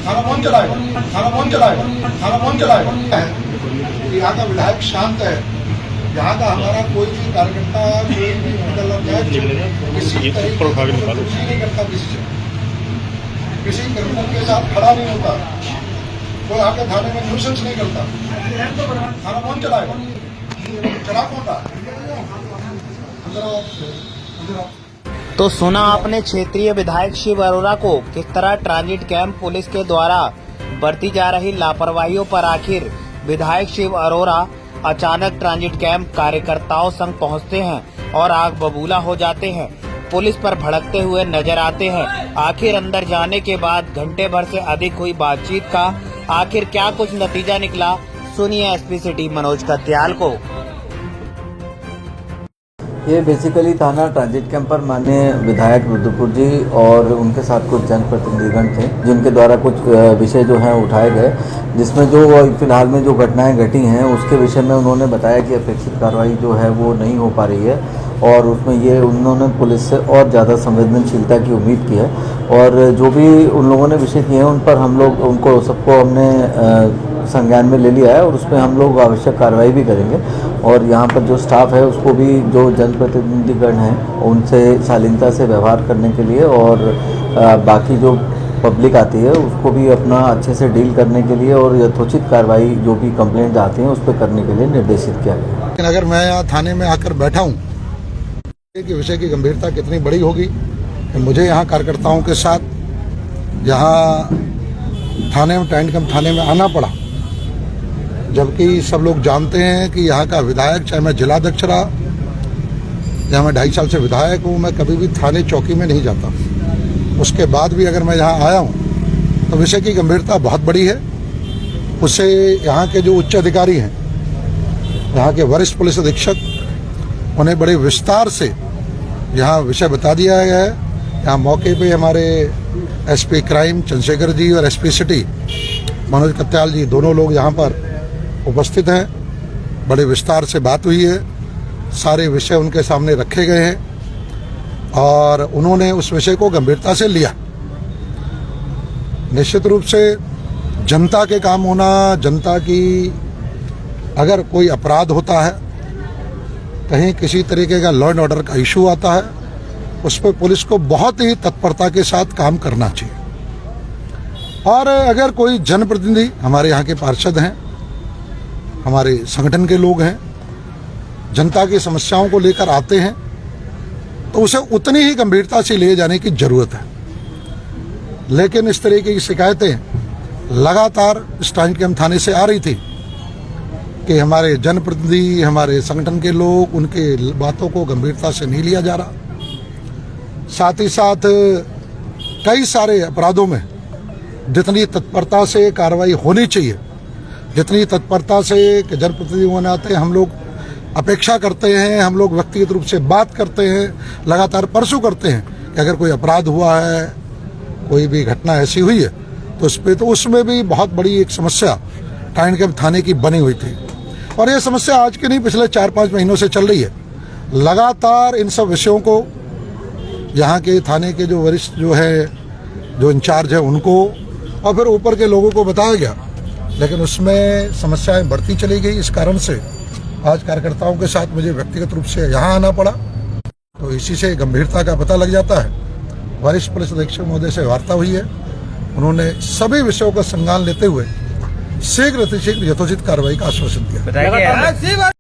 थाना कौन चलाएगा? थाना कौन चलाएगा? थाना कौन चलाएगा? यहाँ का विधायक शांत है। यहाँ का हमारा कोई भी कार्यकर्ता कोई भी मतलब किसी नहीं करता, किसी क्रिमिनल के साथ खड़ा नहीं होता, कोई आके थाने में न्यूसेंस नहीं करता। थाना कौन चलाएगा? चला कौन रहा? तो सुना आपने क्षेत्रीय विधायक शिव अरोड़ा को किस तरह ट्रांजिट कैंप पुलिस के द्वारा बरती जा रही लापरवाहियों पर आखिर विधायक शिव अरोड़ा अचानक ट्रांजिट कैंप कार्यकर्ताओं संग पहुंचते हैं और आग बबूला हो जाते हैं, पुलिस पर भड़कते हुए नजर आते हैं। आखिर अंदर जाने के बाद घंटे भर से अधिक हुई बातचीत का आखिर क्या कुछ नतीजा निकला, सुनिए एसपी सिटी मनोज कत्याल को। ये बेसिकली थाना ट्रांजिट कैंप पर माननीय विधायक रुद्रपुर जी और उनके साथ कुछ जनप्रतिनिधिगण थे, जिनके द्वारा कुछ विषय जो हैं उठाए गए, जिसमें जो फिलहाल में जो घटनाएं घटी हैं उसके विषय में उन्होंने बताया कि अपेक्षित कार्रवाई जो है वो नहीं हो पा रही है और उसमें ये उन्होंने पुलिस से और ज़्यादा संवेदनशीलता की उम्मीद की है। और जो भी उन लोगों ने विषय किए हैं उन पर हम लोग उनको सबको हमने संज्ञान में ले लिया है और उसमें हम लोग आवश्यक कार्रवाई भी करेंगे। और यहाँ पर जो स्टाफ है उसको भी जो जनप्रतिनिधिगण हैं उनसे शालीनता से व्यवहार करने के लिए और बाकी जो पब्लिक आती है उसको भी अपना अच्छे से डील करने के लिए और यथोचित कार्रवाई जो भी कंप्लेंट आती हैं उस पर करने के लिए निर्देशित किया गया। लेकिन अगर मैं यहाँ थाने में आकर बैठा हूँ कि विषय की गंभीरता कितनी बड़ी होगी कि मुझे यहाँ कार्यकर्ताओं के साथ यहाँ थाने में ट्रांजिट कैंप थाने में आना पड़ा, जबकि सब लोग जानते हैं कि यहाँ का विधायक, चाहे मैं जिलाध्यक्ष रहा या मैं 2.5 साल से विधायक हूँ, मैं कभी भी थाने चौकी में नहीं जाता। उसके बाद भी अगर मैं यहाँ आया हूँ तो विषय की गंभीरता बहुत बड़ी है। उससे यहाँ के जो उच्च अधिकारी हैं, यहाँ के वरिष्ठ पुलिस अधीक्षक, उन्हें बड़े विस्तार से यहाँ विषय बता दिया गया है। यहाँ मौके पे हमारे एसपी क्राइम चंद्रशेखर जी और एसपी सिटी मनोज कत्याल जी दोनों लोग यहाँ पर उपस्थित हैं। बड़े विस्तार से बात हुई है, सारे विषय उनके सामने रखे गए हैं और उन्होंने उस विषय को गंभीरता से लिया। निश्चित रूप से जनता के काम होना, जनता की अगर कोई अपराध होता है, कहीं किसी तरीके का लॉ एंड ऑर्डर का इशू आता है, उस पर पुलिस को बहुत ही तत्परता के साथ काम करना चाहिए। और अगर कोई जनप्रतिनिधि, हमारे यहाँ के पार्षद हैं, हमारे संगठन के लोग हैं, जनता की समस्याओं को लेकर आते हैं तो उसे उतनी ही गंभीरता से ले जाने की जरूरत है। लेकिन इस तरीके की शिकायतें लगातार इस ट्रांजिट कैंप थाने से आ रही थी कि हमारे जनप्रतिनिधि, हमारे संगठन के लोग, उनके बातों को गंभीरता से नहीं लिया जा रहा। साथ ही साथ कई सारे अपराधों में जितनी तत्परता से कार्रवाई होनी चाहिए, जितनी तत्परता से जनप्रतिनिधि होने आते हैं, हम लोग अपेक्षा करते हैं, हम लोग व्यक्तिगत रूप से बात करते हैं, लगातार परसू करते हैं कि अगर कोई अपराध हुआ है, कोई भी घटना ऐसी हुई है तो उस पर, तो उसमें भी बहुत बड़ी एक समस्या ट्रांजिट कैंप थाने की बनी हुई थी। और ये समस्या आज की नहीं, पिछले 4-5 महीनों से चल रही है। लगातार इन सब विषयों को यहाँ के थाने के जो वरिष्ठ जो है, जो इंचार्ज है, उनको और फिर ऊपर के लोगों को बताया गया, लेकिन उसमें समस्याएं बढ़ती चली गई। इस कारण से आज कार्यकर्ताओं के साथ मुझे व्यक्तिगत रूप से यहाँ आना पड़ा। तो इसी से गंभीरता का पता लग जाता है। वरिष्ठ पुलिस अधीक्षक महोदय से वार्ता हुई है, उन्होंने सभी विषयों का संज्ञान लेते हुए शीघ्र यथोचित कार्रवाई का आश्वासन दिया।